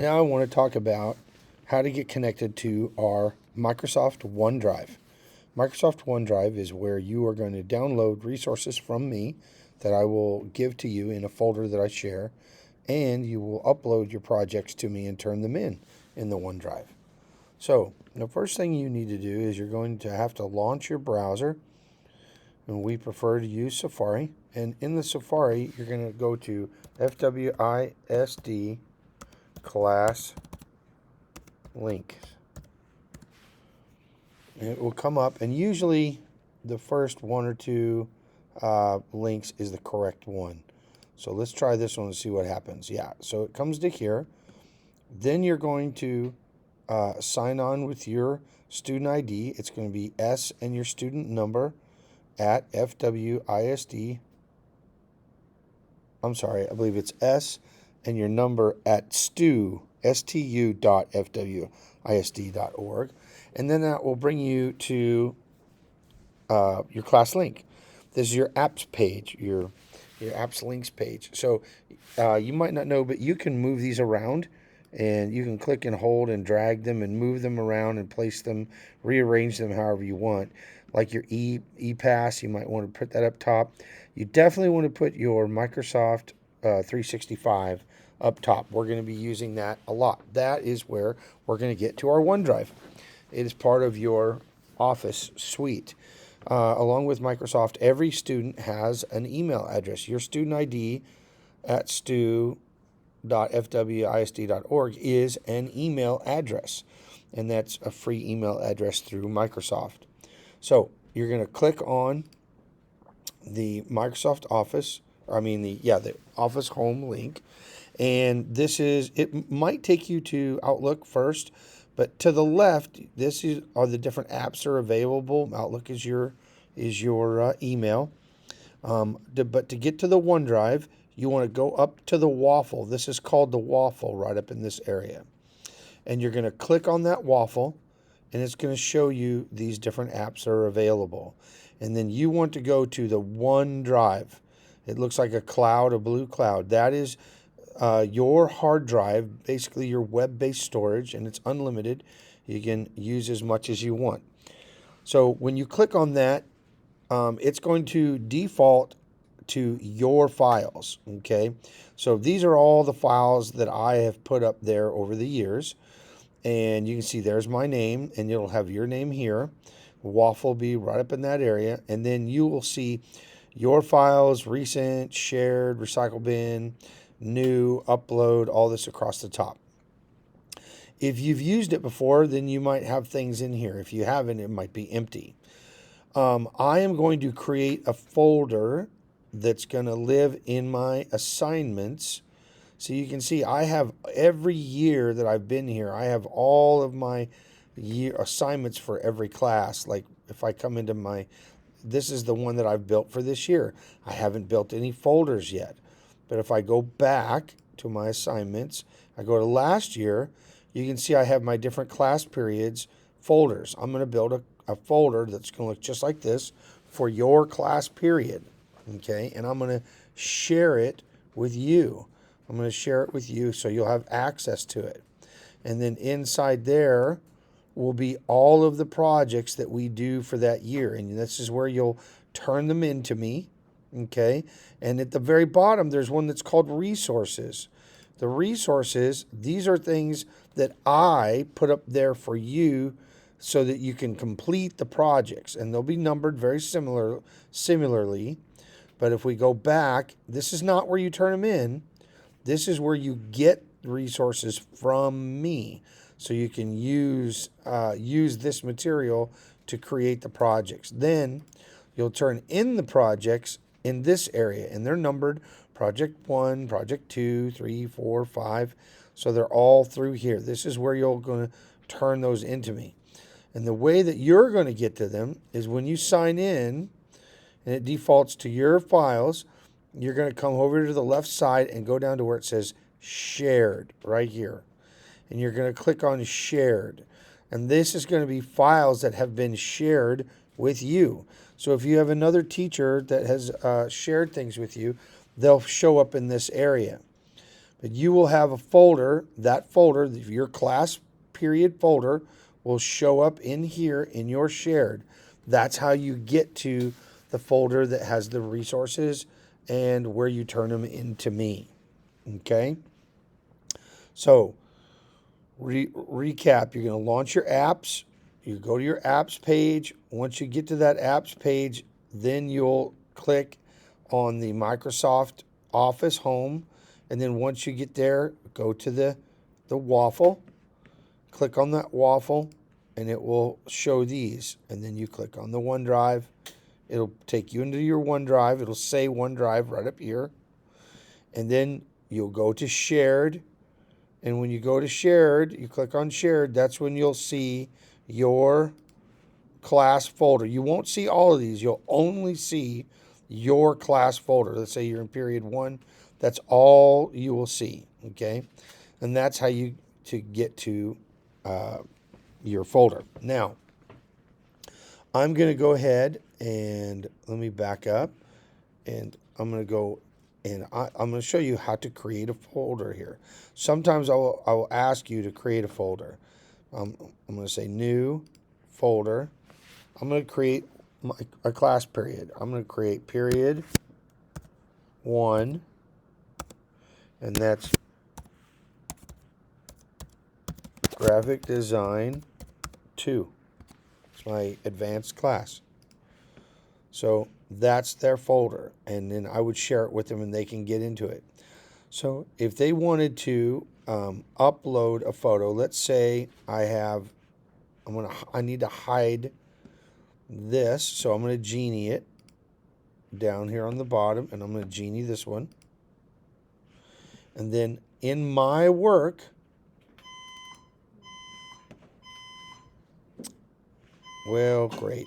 Now I want to talk about how to get connected to our Microsoft OneDrive. Microsoft OneDrive is where you are going to download resources from me that I will give to you in a folder that I share, and you will upload your projects to me and turn them in the OneDrive. So the first thing you need to do is you're going to have to launch your browser, and we prefer to use Safari. And in the Safari, you're going to go to FWISD class link. And it will come up, and usually the first one or two links is the correct one. So let's try this one and see what happens. Yeah, so it comes to here. Then you're going to sign on with your student ID. It's going to be S and your student number at FWISD. I'm sorry, I believe it's S and your number at stu.fwisd.org. And then that will bring you to your class link. This is your apps page, your apps links page. So you might not know, but you can move these around, and you can click and hold and drag them and move them around and place them, rearrange them however you want. Like your ePass, you might want to put that up top. You definitely want to put your Microsoft 365 up top. We're going to be using that a lot. That is where we're going to get to our OneDrive. It is part of your Office suite. Along with Microsoft, every student has an email address. Your student ID at stu.fwisd.org is an email address, and that's a free email address through Microsoft. So you're going to click on the Microsoft Office, the Office Home link, and it might take you to Outlook first, but to the left, are the different apps that are available. Outlook is your email. But to get to the OneDrive, you want to go up to the waffle. This is called the waffle right up in this area. And you're going to click on that waffle, and it's going to show you these different apps that are available. And then you want to go to the OneDrive. It looks like a cloud, a blue cloud. That is your hard drive, basically your web-based storage, and it's unlimited. You can use as much as you want. So when you click on that, it's going to default to your files, okay? So these are all the files that I have put up there over the years. And you can see there's my name, and it'll have your name here. Waffle will be right up in that area. And then you will see your files, recent, shared, recycle bin, new, upload, all this across the top. If you've used it before, then you might have things in here. If you haven't, it might be empty. I am going to create a folder that's going to live in my assignments. So you can see I have every year that I've been here, I have all of my year assignments for every class. Like if I come into this is the one that I've built for this year. I haven't built any folders yet. But if I go back to my assignments, I go to last year, you can see I have my different class periods folders. I'm going to build a folder that's going to look just like this for your class period. Okay, and I'm going to share it with you. I'm going to share it with you so you'll have access to it. And then inside there will be all of the projects that we do for that year. And this is where you'll turn them into me. Okay, and at the very bottom, there's one that's called resources. The resources, these are things that I put up there for you so that you can complete the projects. And they'll be numbered very similarly. But if we go back, this is not where you turn them in. This is where you get resources from me. So you can use this material to create the projects. Then you'll turn in the projects in this area, and they're numbered project 1, project 2, 3, 4, 5. So they're all through here. This is where you're going to turn those into me. And the way that you're going to get to them is when you sign in and it defaults to your files, you're going to come over to the left side and go down to where it says shared right here. And you're going to click on shared. And this is going to be files that have been shared with you. So if you have another teacher that has shared things with you, they'll show up in this area. But you will have a folder. That folder, your class period folder, will show up in here in your shared. That's how you get to the folder that has the resources and where you turn them into me. Okay? So, recap, you're going to launch your apps. You go to your apps page. Once you get to that apps page, then you'll click on the Microsoft Office home. And then once you get there, go to the waffle. Click on that waffle, and it will show these. And then you click on the OneDrive. It'll take you into your OneDrive. It'll say OneDrive right up here. And then you'll go to Shared. And when you go to Shared, you click on Shared. That's when you'll see your class folder. You won't see all of these. You'll only see your class folder. Let's say you're in period 1. That's all you will see, okay? And that's how you get to your folder. Now, I'm going to go ahead and let me back up, and I'm going to go and I'm going to show you how to create a folder here. Sometimes I will ask you to create a folder. I'm going to say new folder. I'm going to create a class period. I'm going to create period 1, and that's graphic design 2. It's my advanced class. So that's their folder, and then I would share it with them and they can get into it. So if they wanted to upload a photo, let's say I need to hide this, so I'm going to genie it down here on the bottom, and I'm going to genie this one. And then in my work, well, great.